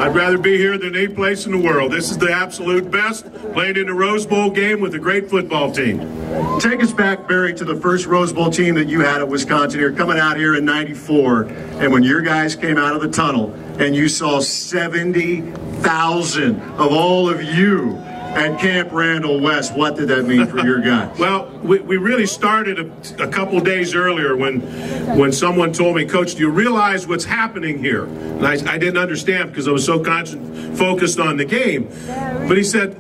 I'd rather be here than any place in the world. This is the absolute best, playing in the Rose Bowl game with a great football team. Take us back, Barry, to the first Rose Bowl team that you had at Wisconsin here, coming out here in '94, and when your guys came out of the tunnel and you saw 70,000 of all of you at Camp Randall West. What did that mean for your guys? Well, we really started a couple days earlier when someone told me, Coach, do you realize what's happening here? And I didn't understand because I was so focused on the game. But he said,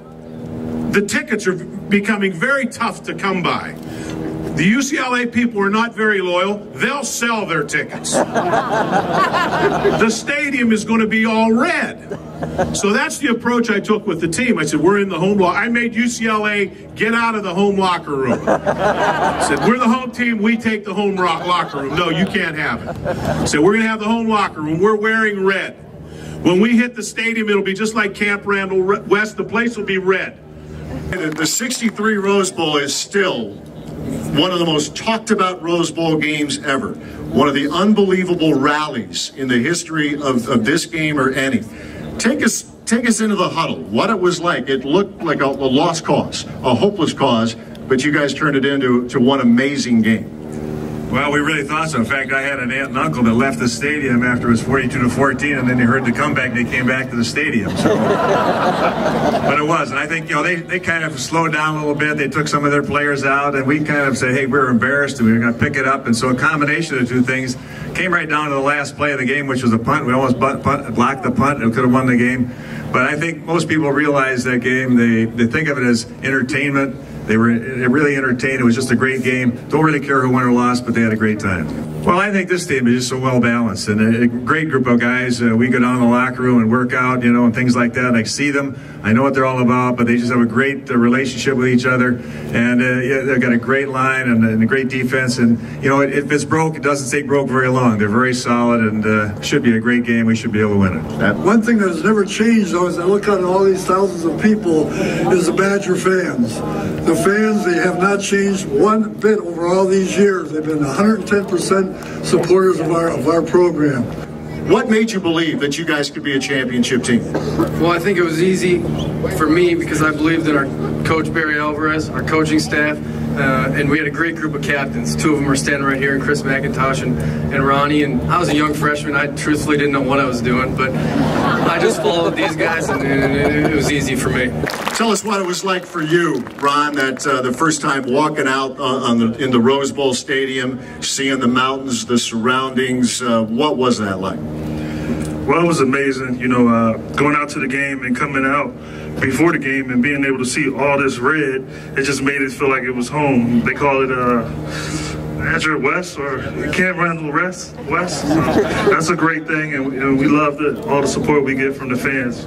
the tickets are becoming very tough to come by. The UCLA people are not very loyal. They'll sell their tickets. The stadium is going to be all red. So that's the approach I took with the team. I said, we're in the home locker. I made UCLA get out of the home locker room. I said, we're the home team. We take the home locker room. No, you can't have it. I said, we're going to have the home locker room. We're wearing red. When we hit the stadium, it'll be just like Camp Randall West. The place will be red. The '63 Rose Bowl is still one of the most talked about Rose Bowl games ever. One of the unbelievable rallies in the history of this game or any. Take us into the huddle, what it was like. It looked like a lost cause, a hopeless cause, but you guys turned it into one amazing game. Well, we really thought so. In fact, I had an aunt and uncle that left the stadium after it was 42-14, and then they heard the comeback, they came back to the stadium. So. But it was, and I think, you know, they kind of slowed down a little bit. They took some of their players out, and we kind of said, hey, we're embarrassed, and we were going to pick it up. And so a combination of the two things came right down to the last play of the game, which was a punt. We almost blocked the punt and could have won the game. But I think most people realize that game. They think of it as entertainment. They were really entertained. It was just a great game. Don't really care who won or lost, but they had a great time. Well, I think this team is just so well balanced and a great group of guys. We go down in the locker room and work out, you know, and things like that. I see them. I know what they're all about, but they just have a great relationship with each other. And yeah, they've got a great line and a great defense. And, you know, if it's broke, it doesn't stay broke very long. They're very solid and should be a great game. We should be able to win it. One thing that has never changed, though, as I look at all these thousands of people, is the Badger fans. The fans, they have not changed one bit over all these years. They've been 110% supporters of our program. What made you believe that you guys could be a championship team? Well, I think it was easy for me because I believed in our coach, Barry Alvarez, our coaching staff, and we had a great group of captains. Two of them are standing right here, Chris McIntosh and Ronnie. And I was a young freshman. I truthfully didn't know what I was doing, but I just followed these guys, and it was easy for me. Tell us what it was like for you, Ron, that the first time walking out in the Rose Bowl Stadium, seeing the mountains, the surroundings. What was that like? Well, it was amazing, you know, going out to the game and coming out before the game and being able to see all this red. It just made it feel like it was home. They call it Azure West or Camp Randall West. So that's a great thing, and we love all the support we get from the fans.